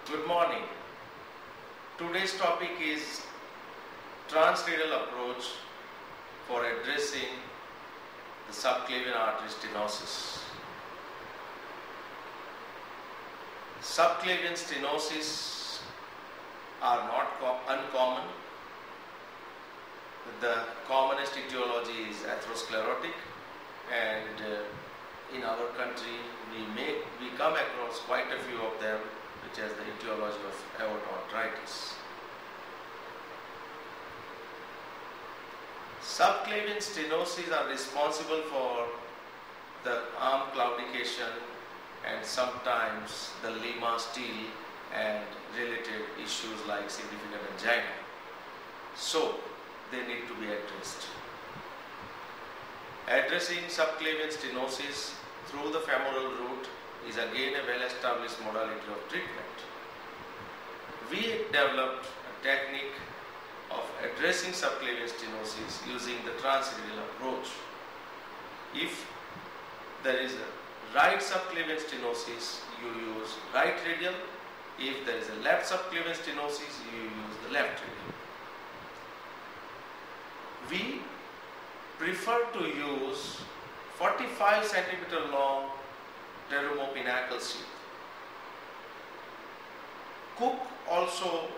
Good morning. Today's topic is transradial approach for addressing the subclavian artery stenosis. Subclavian stenosis are not uncommon. The commonest etiology is atherosclerotic, and in our country we come across quite a few of them, which has the etiology of aortoarteritis. Subclavian stenosis are responsible for the arm claudication and sometimes the lima stele and related issues like significant angina. So they need to be addressed. Addressing subclavian stenosis through the femoral route is again a well-established modality of treatment. We developed a technique of addressing subclavian stenosis using the transradial approach. If there is a right subclavian stenosis, you use right radial. If there is a left subclavian stenosis, you use the left radial. We prefer to use 45 centimeter long pteromopinacal sheath. Cook also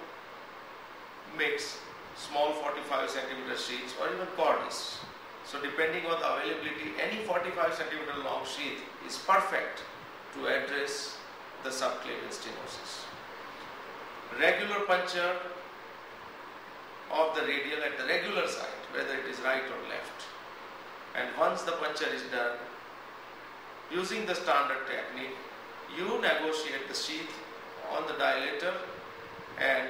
makes small 45 centimeter sheaths or even cordis. So depending on the availability, any 45 centimeter long sheath is perfect to address the subclavian stenosis. Regular puncture of the radial at the regular site, whether it is right or left. And once the puncture is done, using the standard technique, you negotiate the sheath on the dilator and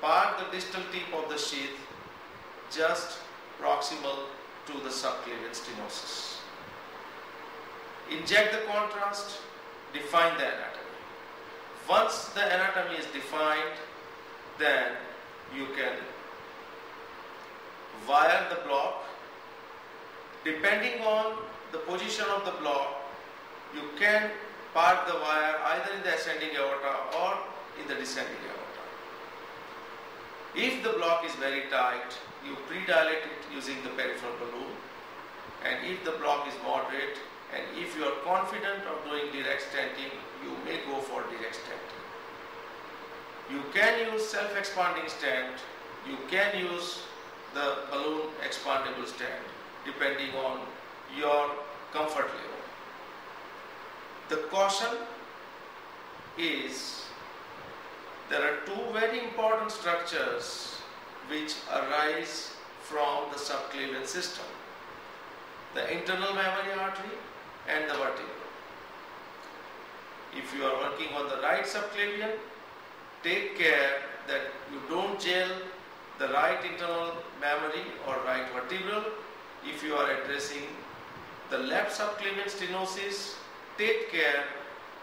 part the distal tip of the sheath just proximal to the subclavian stenosis. Inject the contrast, define the anatomy. Once the anatomy is defined, then you can wire the block. Depending on the position of the block, you can part the wire either in the ascending aorta or in the descending aorta. If the block is very tight, you pre-dilate it using the peripheral balloon, and if the block is moderate and if you are confident of doing direct stenting, you may go for direct stenting. You can use self-expanding stent, you can use the balloon expandable stent depending on your comfort level. The caution is there are two very important structures which arise from the subclavian system: the internal mammary artery and the vertebral. If you are working on the right subclavian, take care that you don't gel the right internal mammary or right vertebral. If you are addressing the left subclavian stenosis, take care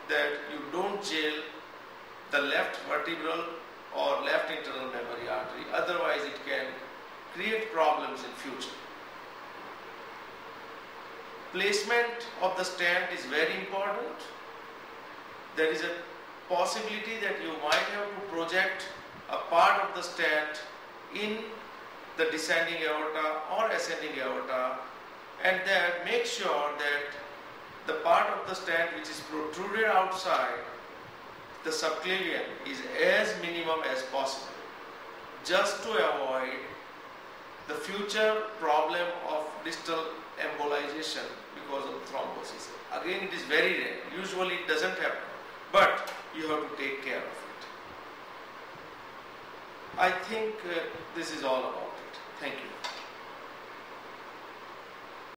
that you don't gel the left vertebral or left internal mammary artery, otherwise it can create problems in future. Placement of the stent is very important. There is a possibility that you might have to project a part of the stent in the descending aorta or ascending aorta, and then make sure that the part of the stent which is protruded outside the subclavian is as minimum as possible, just to avoid the future problem of distal embolization because of thrombosis. Again, it is very rare. Usually it doesn't happen, but you have to take care of it. I think this is all about it. Thank you.